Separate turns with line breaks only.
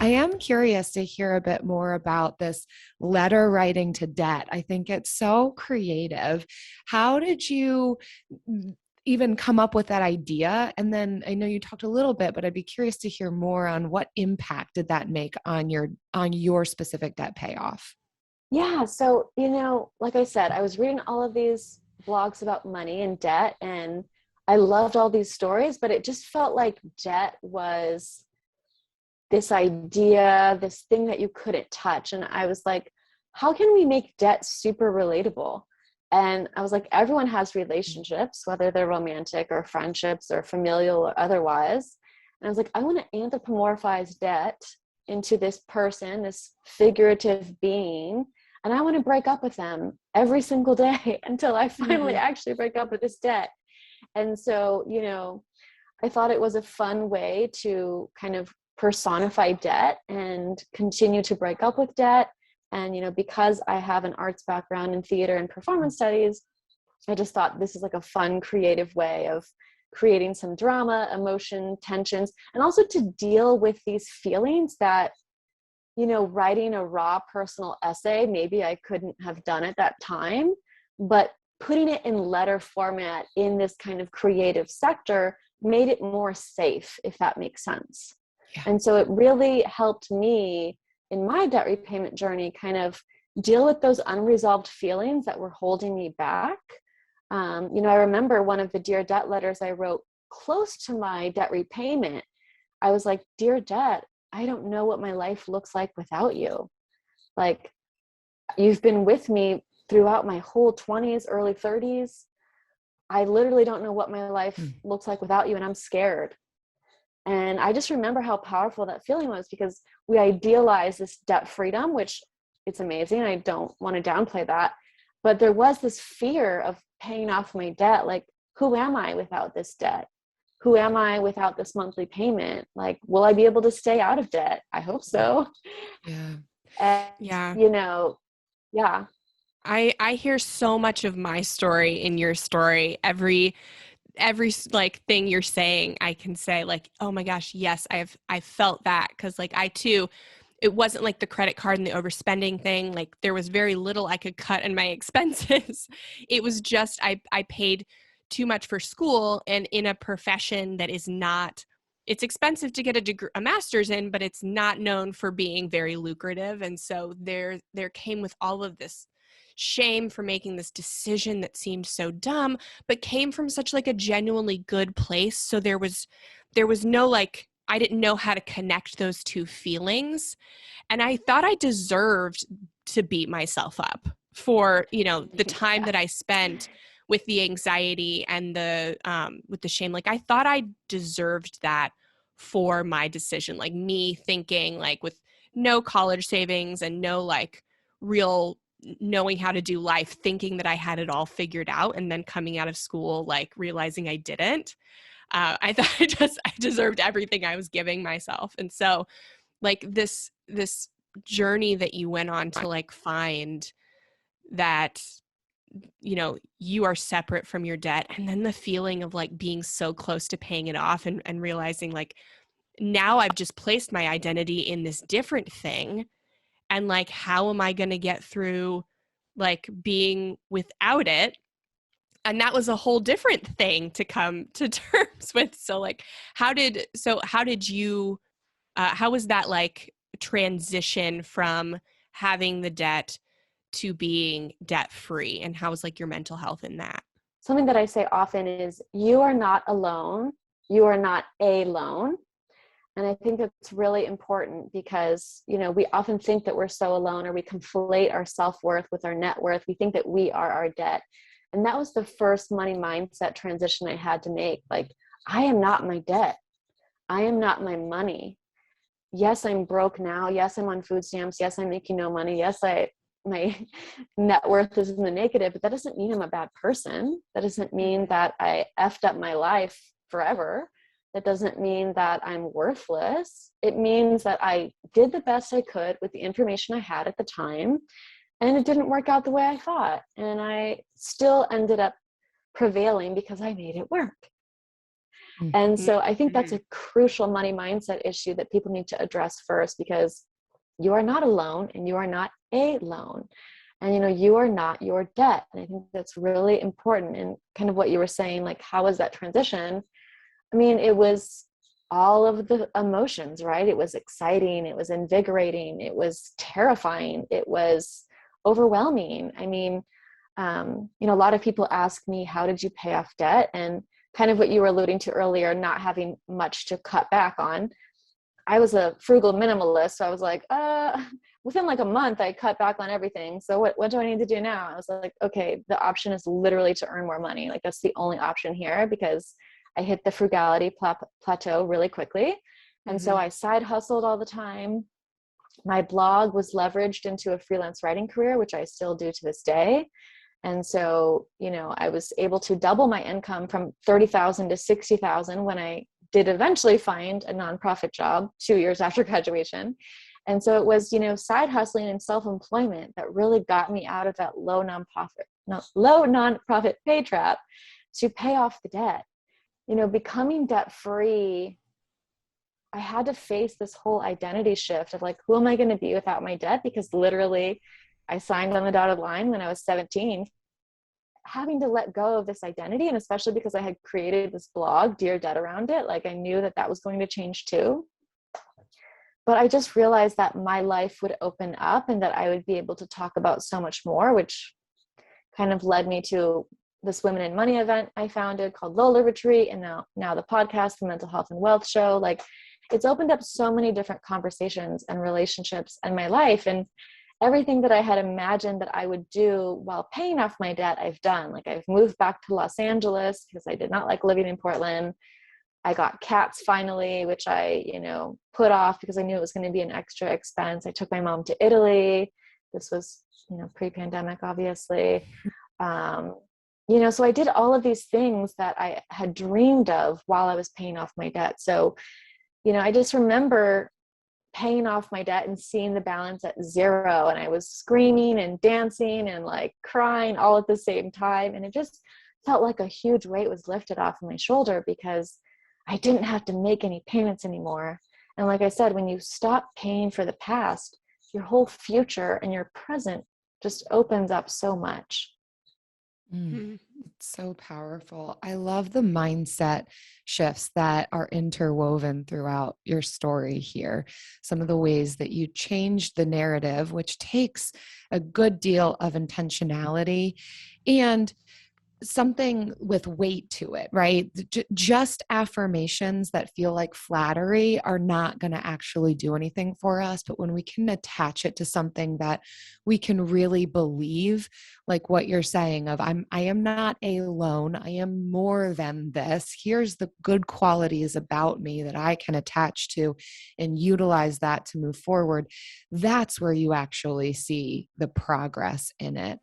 I am curious to hear a bit more about this letter writing to debt. I think it's so creative. How did you even come up with that idea? And then I know you talked a little bit, but I'd be curious to hear more on what impact did that make on your specific debt payoff?
Yeah. So, like I said, I was reading all of these blogs about money and debt, and I loved all these stories, but it just felt like debt was this idea, this thing that you couldn't touch. And I was like, how can we make debt super relatable? And I was like, everyone has relationships, whether they're romantic or friendships or familial or otherwise. And I was like, I want to anthropomorphize debt into this person, this figurative being, and I want to break up with them every single day until I finally
Mhm.
actually break up with this debt. And so, I thought it was a fun way to kind of personify debt and continue to break up with debt. And, because I have an arts background in theater and performance studies, I just thought this is like a fun, creative way of creating some drama, emotion, tensions, and also to deal with these feelings that, writing a raw personal essay, maybe I couldn't have done at that time, but putting it in letter format in this kind of creative sector made it more safe, if that makes sense.
Yeah.
And so it really helped me in my debt repayment journey kind of deal with those unresolved feelings that were holding me back. I remember one of the Dear Debt letters I wrote close to my debt repayment. I was like, Dear Debt, I don't know what my life looks like without you. Like, you've been with me throughout my whole 20s, early 30s. I literally don't know what my life
Mm.
looks like without you, and I'm scared. And I just remember how powerful that feeling was, because we idealize this debt freedom, which it's amazing. I don't want to downplay that. But there was this fear of paying off my debt. Like, who am I without this debt? Who am I without this monthly payment? Like, will I be able to stay out of debt? I hope so.
Yeah.
And,
Yeah.
yeah.
I hear so much of my story in your story. Every like thing you're saying, I can say like, oh my gosh, yes, I felt that, because like I too, it wasn't like the credit card and the overspending thing. Like there was very little I could cut in my expenses. It was just I paid too much for school, and in a profession that is not, it's expensive to get a degree, a master's in, but it's not known for being very lucrative. And so there came with all of this shame for making this decision that seemed so dumb, but came from such like a genuinely good place. So there was no like, I didn't know how to connect those two feelings. And I thought I deserved to beat myself up for, the time
Yeah.
that I spent with the anxiety and the with the shame. Like I thought I deserved that for my decision. Like me thinking like with no college savings and no like real knowing how to do life, thinking that I had it all figured out, and then coming out of school like realizing I didn't. I thought I deserved everything I was giving myself. And so like this journey that you went on to like find that you are separate from your debt, and then the feeling of like being so close to paying it off, and realizing like now I've just placed my identity in this different thing, and like how am I going to get through like being without it. And that was a whole different thing to come to terms with. So like how did you how was that like transition from having the debt to being debt free, and how was like your mental health in that?
Something that I say often is, you are not alone. You are not alone. And I think that's really important, because, we often think that we're so alone, or we conflate our self-worth with our net worth. We think that we are our debt. And that was the first money mindset transition I had to make. Like, I am not my debt. I am not my money. Yes, I'm broke now. Yes, I'm on food stamps. Yes, I'm making no money. Yes, my net worth is in the negative, but that doesn't mean I'm a bad person. That doesn't mean that I effed up my life forever. That doesn't mean that I'm worthless. It means that I did the best I could with the information I had at the time, and it didn't work out the way I thought. And I still ended up prevailing because I made it work. And so I think that's
Mhm.
a crucial money mindset issue that people need to address first, because you are not alone and you are not a loan. And, you are not your debt. And I think that's really important. And kind of what you were saying, like, how was that transition? I mean, it was all of the emotions, right? It was exciting. It was invigorating. It was terrifying. It was overwhelming. I mean, a lot of people ask me, how did you pay off debt? And kind of what you were alluding to earlier, not having much to cut back on. I was a frugal minimalist. So I was like, within like a month, I cut back on everything. So what do I need to do now? I was like, okay, the option is literally to earn more money. Like, that's the only option here, because I hit the frugality plateau really quickly. And so I side hustled all the time. My blog was leveraged into a freelance writing career, which I still do to this day. And so, I was able to double my income from 30,000 to 60,000 when I did eventually find a nonprofit job 2 years after graduation. And so it was, side hustling and self-employment that really got me out of that low nonprofit pay trap to pay off the debt. Becoming debt free, I had to face this whole identity shift of like, who am I going to be without my debt? Because literally I signed on the dotted line when I was 17, having to let go of this identity. And especially because I had created this blog, Dear Debt, around it, like I knew that was going to change too. But I just realized that my life would open up and that I would be able to talk about so much more, which kind of led me to this Women in Money event I founded called Lola Retreat. And now the podcast, the Mental Health and Wealth Show. Like, it's opened up so many different conversations and relationships in my life. And everything that I had imagined that I would do while paying off my debt, I've done. Like, I've moved back to Los Angeles because I did not like living in Portland. I got cats finally, which I, put off because I knew it was going to be an extra expense. I took my mom to Italy. This was, pre-pandemic, obviously. So I did all of these things that I had dreamed of while I was paying off my debt. So, I just remember paying off my debt and seeing the balance at zero. And I was screaming and dancing and like crying all at the same time. And it just felt like a huge weight was lifted off of my shoulder because I didn't have to make any payments anymore. And like I said, when you stop paying for the past, your whole future and your present just opens up so much.
It's so powerful. I love the mindset shifts that are interwoven throughout your story here. Some of the ways that you changed the narrative, which takes a good deal of intentionality and something with weight to it, right? Just affirmations that feel like flattery are not going to actually do anything for us. But when we can attach it to something that we can really believe, like what you're saying of I am not alone. I am more than this. Here's the good qualities about me that I can attach to and utilize that to move forward. That's where you actually see the progress in it.